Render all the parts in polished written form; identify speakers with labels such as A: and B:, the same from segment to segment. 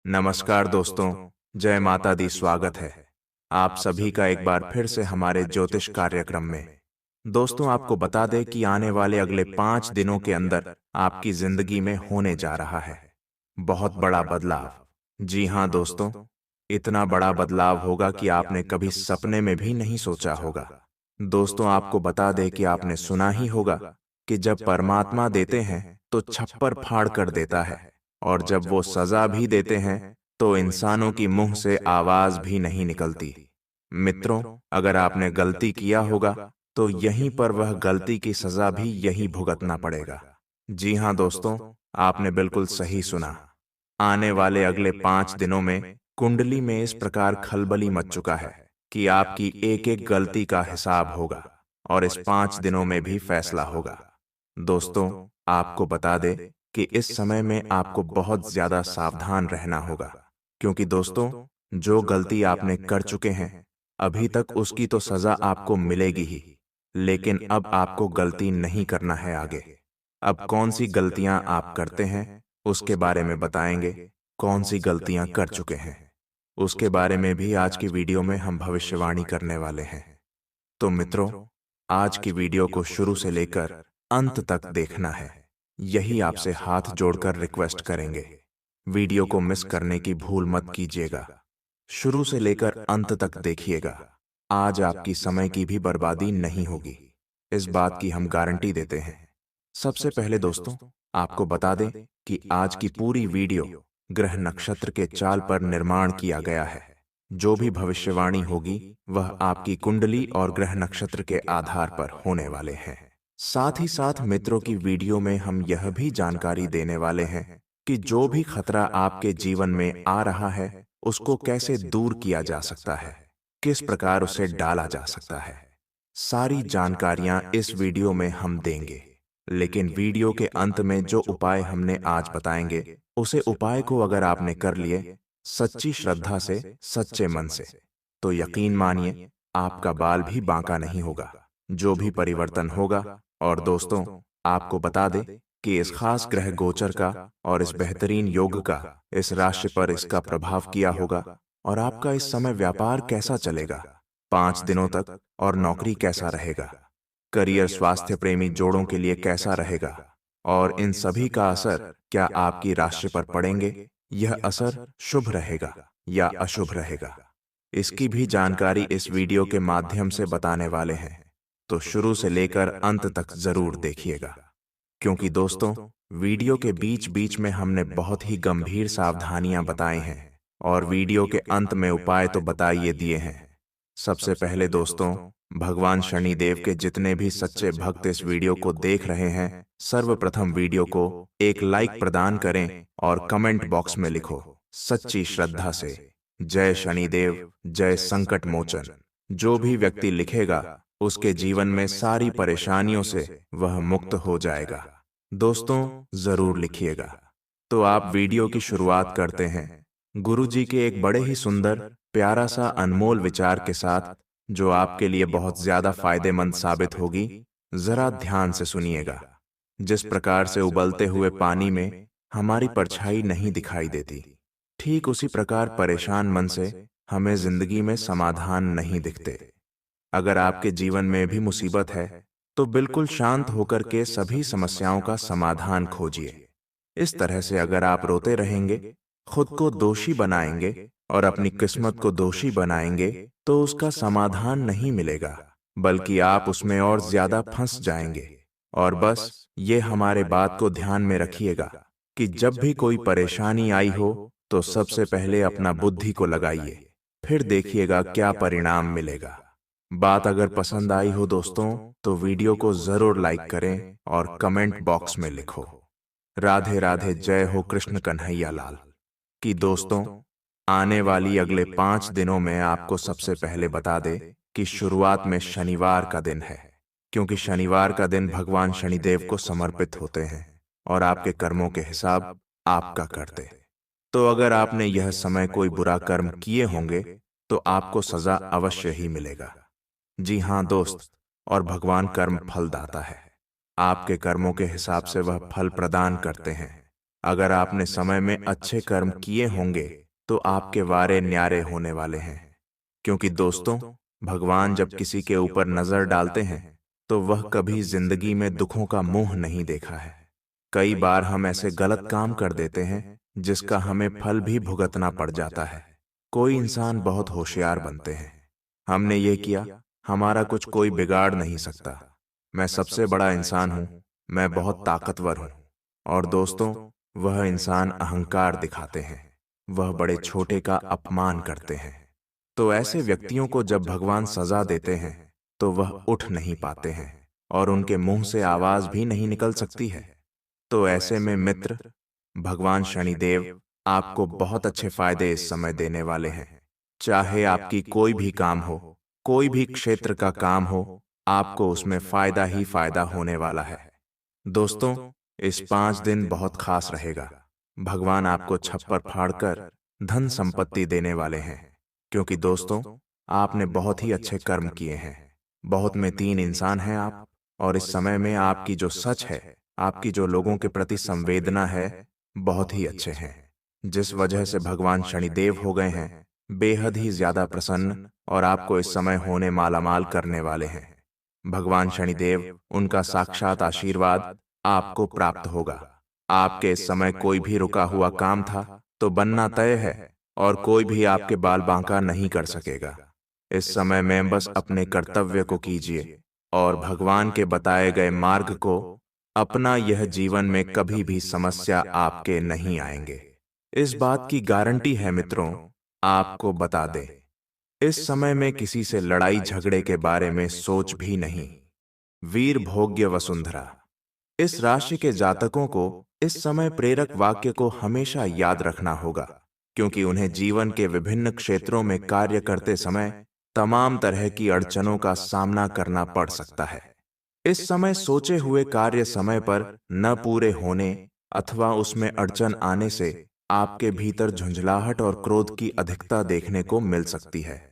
A: नमस्कार दोस्तों, जय माता दी। स्वागत है आप सभी का एक बार फिर से हमारे ज्योतिष कार्यक्रम में। दोस्तों, आपको बता दें कि आने वाले अगले 5 दिनों के अंदर आपकी जिंदगी में होने जा रहा है बहुत बड़ा बदलाव। जी हाँ दोस्तों, इतना बड़ा बदलाव होगा कि आपने कभी सपने में भी नहीं सोचा होगा। दोस्तों, आपको बता दें कि आपने सुना ही होगा कि जब परमात्मा देते हैं तो छप्पर फाड़ कर देता है, और जब वो सजा भी देते हैं तो इंसानों की मुंह से आवाज भी नहीं निकलती। मित्रों, अगर आपने गलती किया होगा तो यहीं पर वह गलती की सजा भी यही भुगतना पड़ेगा। जी हाँ दोस्तों, आपने बिल्कुल सही सुना। आने वाले अगले 5 दिनों में कुंडली में इस प्रकार खलबली मच चुका है कि आपकी एक एक गलती का हिसाब होगा, और इस 5 दिनों में भी फैसला होगा। दोस्तों, आपको बता दें कि इस समय में आपको बहुत ज्यादा सावधान रहना होगा, क्योंकि दोस्तों, जो गलती आपने कर चुके हैं अभी तक उसकी तो सजा आपको मिलेगी ही, लेकिन अब आपको गलती नहीं करना है आगे। अब कौन सी गलतियां आप करते हैं उसके बारे में बताएंगे, कौन सी गलतियां कर चुके हैं उसके बारे में भी आज की वीडियो में हम भविष्यवाणी करने वाले हैं। तो मित्रों, आज की वीडियो को शुरू से लेकर अंत तक देखना है, यही आपसे हाथ जोड़कर रिक्वेस्ट करेंगे। वीडियो को मिस करने की भूल मत कीजिएगा, शुरू से लेकर अंत तक देखिएगा। आज आपकी समय की भी बर्बादी नहीं होगी, इस बात की हम गारंटी देते हैं। सबसे पहले दोस्तों, आपको बता दें कि आज की पूरी वीडियो ग्रह नक्षत्र के चाल पर निर्माण किया गया है। जो भी भविष्यवाणी होगी वह आपकी कुंडली और ग्रह नक्षत्र के आधार पर होने वाले हैं। साथ ही साथ मित्रों, की वीडियो में हम यह भी जानकारी देने वाले हैं कि जो भी खतरा आपके जीवन में आ रहा है उसको कैसे दूर किया जा सकता है, किस प्रकार उसे डाला जा सकता है। सारी जानकारियां इस वीडियो में हम देंगे, लेकिन वीडियो के अंत में जो उपाय हमने आज बताएंगे उसे उपाय को अगर आपने कर लिए सच्ची श्रद्धा से, सच्चे मन से, तो यकीन मानिए आपका बाल भी बांका नहीं होगा, जो भी परिवर्तन होगा। और दोस्तों, आपको बता दें कि इस खास ग्रह गोचर का और इस बेहतरीन योग का इस राशि पर इसका प्रभाव किया होगा, और आपका इस समय व्यापार कैसा चलेगा 5 दिनों तक, और नौकरी कैसा रहेगा, करियर, स्वास्थ्य, प्रेमी जोड़ों के लिए कैसा रहेगा, और इन सभी का असर क्या आपकी राशि पर पड़ेंगे। यह असर शुभ रहेगा या अशुभ रहेगा, इसकी भी जानकारी इस वीडियो के माध्यम से बताने वाले हैं। तो शुरू से लेकर अंत तक जरूर देखिएगा, क्योंकि दोस्तों, वीडियो के बीच बीच में हमने बहुत ही गंभीर सावधानियां बताई हैं, और वीडियो के अंत में उपाय तो बताइए दिए हैं। सबसे पहले दोस्तों, भगवान शनिदेव के जितने भी सच्चे भक्त इस वीडियो को देख रहे हैं, सर्वप्रथम वीडियो को एक लाइक प्रदान करें और कमेंट बॉक्स में लिखो सच्ची श्रद्धा से, जय शनिदेव, जय संकट मोचन। जो भी व्यक्ति लिखेगा उसके जीवन में सारी परेशानियों से वह मुक्त हो जाएगा। दोस्तों, जरूर लिखिएगा। तो आप वीडियो की शुरुआत करते हैं गुरु जी के एक बड़े ही सुंदर, प्यारा सा, अनमोल विचार के साथ, जो आपके लिए बहुत ज्यादा फायदेमंद साबित होगी। जरा ध्यान से सुनिएगा। जिस प्रकार से उबलते हुए पानी में हमारी परछाई नहीं दिखाई देती, ठीक उसी प्रकार परेशान मन से हमें जिंदगी में समाधान नहीं दिखते। अगर आपके जीवन में भी मुसीबत है तो बिल्कुल शांत होकर के सभी समस्याओं का समाधान खोजिए। इस तरह से अगर आप रोते रहेंगे, खुद को दोषी बनाएंगे और अपनी किस्मत को दोषी बनाएंगे, तो उसका समाधान नहीं मिलेगा, बल्कि आप उसमें और ज्यादा फंस जाएंगे। और बस ये हमारे बात को ध्यान में रखिएगा कि जब भी कोई परेशानी आई हो तो सबसे पहले अपना बुद्धि को लगाइए, फिर देखिएगा क्या परिणाम मिलेगा। बात अगर पसंद आई हो दोस्तों, तो वीडियो को जरूर लाइक करें और कमेंट बॉक्स में लिखो राधे राधे, जय हो कृष्ण कन्हैया लाल की। दोस्तों, आने वाली अगले 5 दिनों में आपको सबसे पहले बता दे कि शुरुआत में शनिवार का दिन है, क्योंकि शनिवार का दिन भगवान शनिदेव को समर्पित होते हैं और आपके कर्मों के हिसाब आपका करते हैं। तो अगर आपने यह समय कोई बुरा कर्म किए होंगे तो आपको सजा अवश्य ही मिलेगा। जी हाँ दोस्त, और भगवान कर्म फलदाता है। आपके कर्मों के हिसाब से वह फल प्रदान करते हैं। अगर आपने समय में अच्छे कर्म किए होंगे तो आपके वारे न्यारे होने वाले हैं। क्योंकि दोस्तों, भगवान जब किसी के ऊपर नजर डालते हैं तो वह कभी जिंदगी में दुखों का मुंह नहीं देखा है। कई बार हम ऐसे गलत काम कर देते हैं जिसका हमें फल भी भुगतना पड़ जाता है। कोई इंसान बहुत होशियार बनते हैं, हमने ये किया, हमारा कुछ कोई बिगाड़ नहीं सकता, मैं सबसे बड़ा इंसान हूं, मैं बहुत ताकतवर हूं। और दोस्तों, वह इंसान अहंकार दिखाते हैं, वह बड़े छोटे का अपमान करते हैं। तो ऐसे व्यक्तियों को जब भगवान सजा देते हैं तो वह उठ नहीं पाते हैं और उनके मुंह से आवाज भी नहीं निकल सकती है। तो ऐसे में मित्र, भगवान शनिदेव आपको बहुत अच्छे फायदे इस समय देने वाले हैं। चाहे आपकी कोई भी काम हो, कोई भी क्षेत्र का काम हो, आपको उसमें फायदा ही फायदा होने वाला है। दोस्तों, इस 5 दिन बहुत खास रहेगा। भगवान आपको छप्पर फाड़कर धन संपत्ति देने वाले हैं। क्योंकि दोस्तों, आपने बहुत ही अच्छे कर्म किए हैं। बहुत में 3 इंसान हैं आप, और इस समय में आपकी जो सच है, आपकी जो लोगों के प्रति संवेदना है, बहुत ही अच्छे हैं। जिस वजह से भगवान शनिदेव हो गए हैं बेहद ही ज्यादा प्रसन्न और आपको इस समय होने मालामाल करने वाले हैं। भगवान शनिदेव, उनका साक्षात आशीर्वाद आपको प्राप्त होगा। आपके इस समय कोई भी रुका हुआ काम था तो बनना तय है, और कोई भी आपके बाल बांका नहीं कर सकेगा। इस समय में बस अपने कर्तव्य को कीजिए और भगवान के बताए गए मार्ग को अपना। यह जीवन में कभी भी समस्या आपके नहीं आएंगे, इस बात की गारंटी है मित्रों। आपको बता दें, इस समय में किसी से लड़ाई झगड़े के बारे में सोच भी नहीं। वीर भोग्य वसुंधरा। इस राशि के जातकों को इस समय प्रेरक वाक्य को हमेशा याद रखना होगा, क्योंकि उन्हें जीवन के विभिन्न क्षेत्रों में कार्य करते समय तमाम तरह की अड़चनों का सामना करना पड़ सकता है। इस समय सोचे हुए कार्य समय पर न पूरे होने अथवा उसमें अड़चन आने से आपके भीतर झुंझलाहट और क्रोध की अधिकता देखने को मिल सकती है।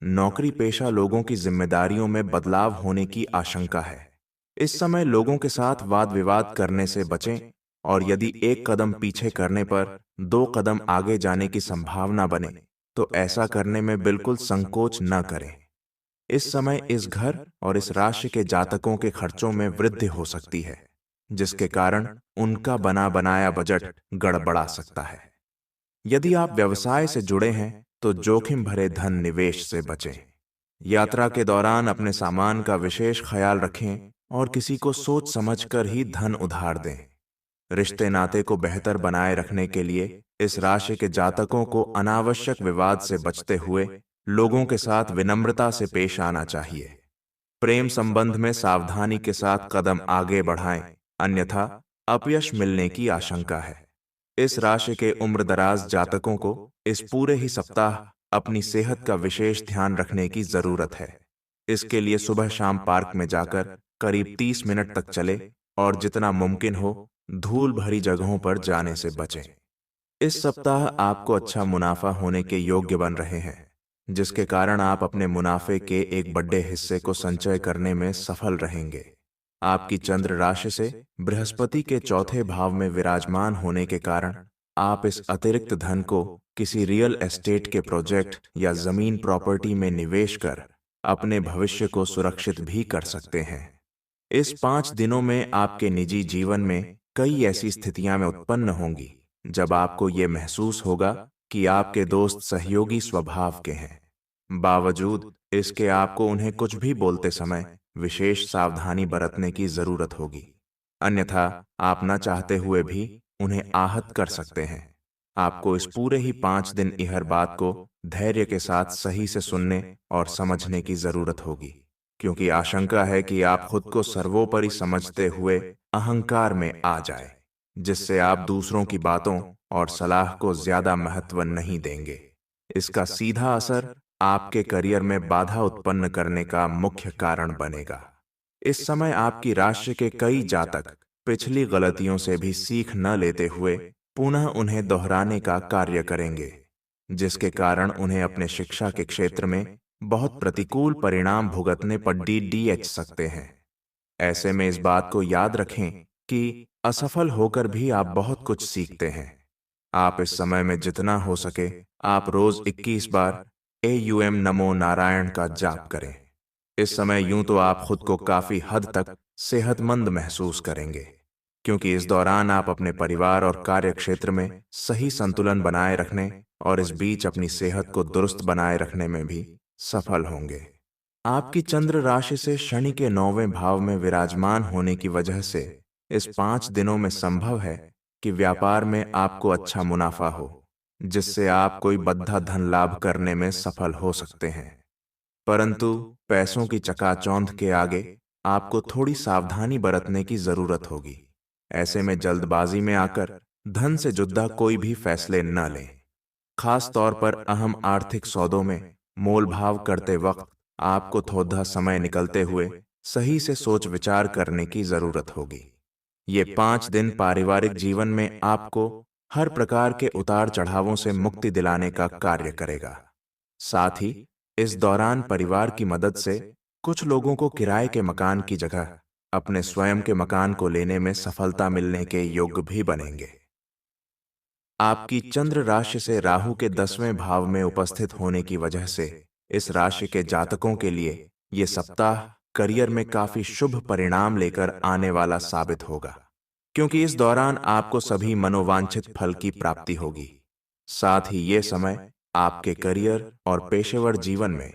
A: नौकरी पेशा लोगों की जिम्मेदारियों में बदलाव होने की आशंका है। इस समय लोगों के साथ वाद विवाद करने से बचें, और यदि एक कदम पीछे करने पर 2 कदम आगे जाने की संभावना बने तो ऐसा करने में बिल्कुल संकोच न करें। इस समय इस घर और इस राशि के जातकों के खर्चों में वृद्धि हो सकती है, जिसके कारण उनका बना बनाया बजट गड़बड़ा सकता है। यदि आप व्यवसाय से जुड़े हैं तो जोखिम भरे धन निवेश से बचें। यात्रा के दौरान अपने सामान का विशेष ख्याल रखें और किसी को सोच समझकर ही धन उधार दें। रिश्ते नाते को बेहतर बनाए रखने के लिए इस राशि के जातकों को अनावश्यक विवाद से बचते हुए लोगों के साथ विनम्रता से पेश आना चाहिए। प्रेम संबंध में सावधानी के साथ कदम आगे बढ़ाएं, अन्यथा अपयश मिलने की आशंका है। इस राशि के उम्रदराज जातकों को इस पूरे ही सप्ताह अपनी सेहत का विशेष ध्यान रखने की जरूरत है। इसके लिए सुबह शाम पार्क में जाकर करीब 30 मिनट तक चले और जितना मुमकिन हो धूल भरी जगहों पर जाने से बचें। इस सप्ताह आपको अच्छा मुनाफा होने के योग्य बन रहे हैं, जिसके कारण आप अपने मुनाफे के एक बड़े हिस्से को संचय करने में सफल रहेंगे। आपकी चंद्र राशि से बृहस्पति के चौथे भाव में विराजमान होने के कारण आप इस अतिरिक्त धन को किसी रियल एस्टेट के प्रोजेक्ट या जमीन प्रॉपर्टी में निवेश कर अपने भविष्य को सुरक्षित भी कर सकते हैं। इस 5 दिनों में आपके निजी जीवन में कई ऐसी स्थितियां में उत्पन्न होंगी जब आपको ये महसूस होगा कि आपके दोस्त सहयोगी स्वभाव के हैं। बावजूद इसके आपको उन्हें कुछ भी बोलते समय विशेष सावधानी बरतने की जरूरत होगी, अन्यथा आप न चाहते हुए भी उन्हें आहत कर सकते हैं। आपको इस पूरे ही 5 दिन हर बात को धैर्य के साथ सही से सुनने और समझने की जरूरत होगी, क्योंकि आशंका है कि आप खुद को सर्वोपरि समझते हुए अहंकार में आ जाए, जिससे आप दूसरों की बातों और सलाह को ज्यादा महत्व नहीं देंगे। इसका सीधा असर आपके करियर में बाधा उत्पन्न करने का मुख्य कारण बनेगा। इस समय आपकी राशि के कई जातक पिछली गलतियों से भी सीख न लेते हुए पुनः उन्हें दोहराने का कार्य करेंगे, जिसके कारण उन्हें अपने शिक्षा के क्षेत्र में बहुत प्रतिकूल परिणाम भुगतने पर DDH सकते हैं। ऐसे में इस बात को याद रखें कि असफल होकर भी आप बहुत कुछ सीखते हैं। आप इस समय में जितना हो सके आप रोज 21 बार AUM नमो नारायण का जाप करें। इस समय यूं तो आप खुद को काफी हद तक सेहतमंद महसूस करेंगे, क्योंकि इस दौरान आप अपने परिवार और कार्य क्षेत्र में सही संतुलन बनाए रखने और इस बीच अपनी सेहत को दुरुस्त बनाए रखने में भी सफल होंगे। आपकी चंद्र राशि से शनि के 9वें भाव में विराजमान होने की वजह से इस 5 दिनों में संभव है कि व्यापार में आपको अच्छा मुनाफा हो, जिससे आप कोई बद्धा धन लाभ करने में सफल हो सकते हैं। परंतु पैसों की चकाचौंध के आगे आपको थोड़ी सावधानी बरतने की जरूरत होगी। ऐसे में जल्दबाजी में आकर धन से जुड़ा कोई भी फैसले न लें। खास तौर पर अहम आर्थिक सौदों में मोल भाव करते वक्त आपको थोड़ा समय निकलते हुए सही से सोच विचार करने की जरूरत होगी। ये 5 दिन पारिवारिक जीवन में आपको हर प्रकार के उतार चढ़ावों से मुक्ति दिलाने का कार्य करेगा। साथ ही इस दौरान परिवार की मदद से कुछ लोगों को किराए के मकान की जगह अपने स्वयं के मकान को लेने में सफलता मिलने के योग्य भी बनेंगे। आपकी चंद्र राशि से राहु के 10वें भाव में उपस्थित होने की वजह से इस राशि के जातकों के लिए ये सप्ताह करियर में काफी शुभ परिणाम लेकर आने वाला साबित होगा, क्योंकि इस दौरान आपको सभी मनोवांछित फल की प्राप्ति होगी। साथ ही ये समय आपके करियर और पेशेवर जीवन में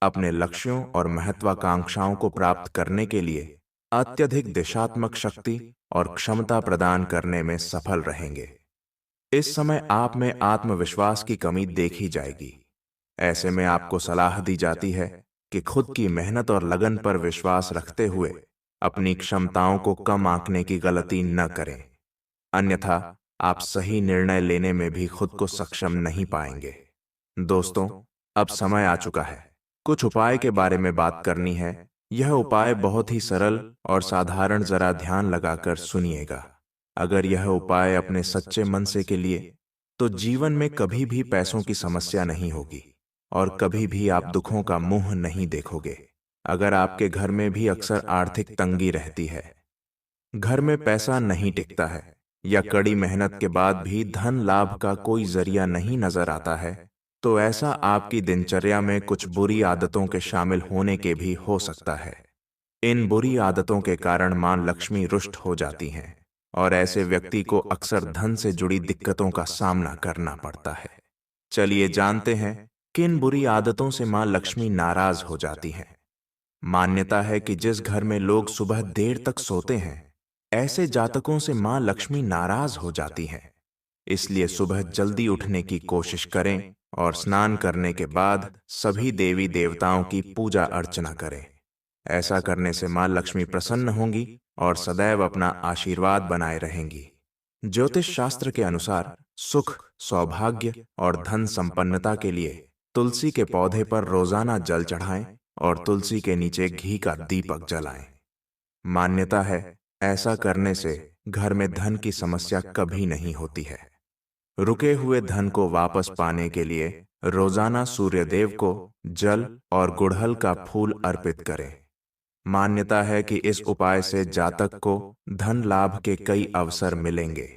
A: अपने लक्ष्यों और महत्वाकांक्षाओं को प्राप्त करने के लिए अत्यधिक दिशात्मक शक्ति और क्षमता प्रदान करने में सफल रहेंगे। इस समय आप में आत्मविश्वास की कमी देखी जाएगी। ऐसे में आपको सलाह दी जाती है कि खुद की मेहनत और लगन पर विश्वास रखते हुए अपनी क्षमताओं को कम आंकने की गलती न करें, अन्यथा आप सही निर्णय लेने में भी खुद को सक्षम नहीं पाएंगे। दोस्तों, अब समय आ चुका है, कुछ उपाय के बारे में बात करनी है। यह उपाय बहुत ही सरल और साधारण, जरा ध्यान लगाकर सुनिएगा। अगर यह उपाय अपने सच्चे मन से के लिए, तो जीवन में कभी भी पैसों की समस्या नहीं होगी और कभी भी आप दुखों का मुंह नहीं देखोगे। अगर आपके घर में भी अक्सर आर्थिक तंगी रहती है, घर में पैसा नहीं टिकता है या कड़ी मेहनत के बाद भी धन लाभ का कोई जरिया नहीं नजर आता है, तो ऐसा आपकी दिनचर्या में कुछ बुरी आदतों के शामिल होने के भी हो सकता है। इन बुरी आदतों के कारण मां लक्ष्मी रुष्ट हो जाती हैं और ऐसे व्यक्ति को अक्सर धन से जुड़ी दिक्कतों का सामना करना पड़ता है। चलिए जानते हैं किन बुरी आदतों से मां लक्ष्मी नाराज हो जाती हैं। मान्यता है कि जिस घर में लोग सुबह देर तक सोते हैं, ऐसे जातकों से मां लक्ष्मी नाराज हो जाती हैं। इसलिए सुबह जल्दी उठने की कोशिश करें और स्नान करने के बाद सभी देवी देवताओं की पूजा अर्चना करें। ऐसा करने से मां लक्ष्मी प्रसन्न होंगी और सदैव अपना आशीर्वाद बनाए रहेंगी। ज्योतिष शास्त्र के अनुसार सुख, सौभाग्य और धन संपन्नता के लिए तुलसी के पौधे पर रोजाना जल चढ़ाएं और तुलसी के नीचे घी का दीपक जलाएं। मान्यता है ऐसा करने से घर में धन की समस्या कभी नहीं होती है। रुके हुए धन को वापस पाने के लिए रोजाना सूर्यदेव को जल और गुड़हल का फूल अर्पित करें। मान्यता है कि इस उपाय से जातक को धन लाभ के कई अवसर मिलेंगे।